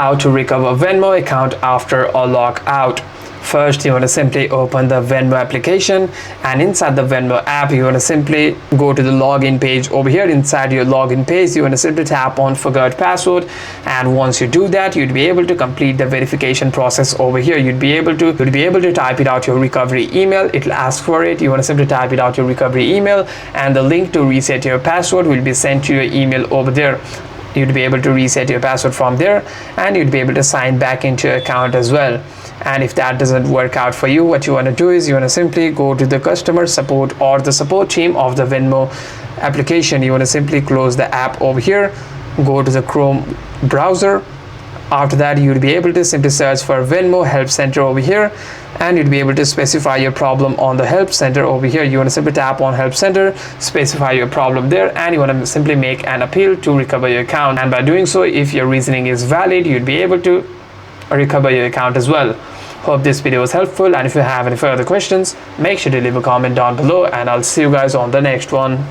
how to recover Venmo account after a lockout. First, you want to simply open the Venmo application, and inside the Venmo app you want to simply go to the login page. Over here inside your login page, you want to simply tap on forgot password, and once you do that, you'd be able to complete the verification process. Over here you'd be able to type it out your recovery email. It'll ask for it. You want to simply type it out your recovery email, and the link to reset your password will be sent to your email over there. You'd be able to reset your password from there, and you'd be able to sign back into your account as well. And if that doesn't work out for you, what you want to do is you want to simply go to the customer support or the support team of the Venmo application. You want to simply close the app over here, go to the Chrome browser. After that, you'd be able to simply search for Venmo Help Center over here, and you'd be able to specify your problem on the Help Center over here. You want to simply tap on Help Center, specify your problem there, and you want to simply make an appeal to recover your account. And by doing so, if your reasoning is valid, you'd be able to recover your account as well. Hope this video was helpful, and if you have any further questions, make sure to leave a comment down below, and I'll see you guys on the next one.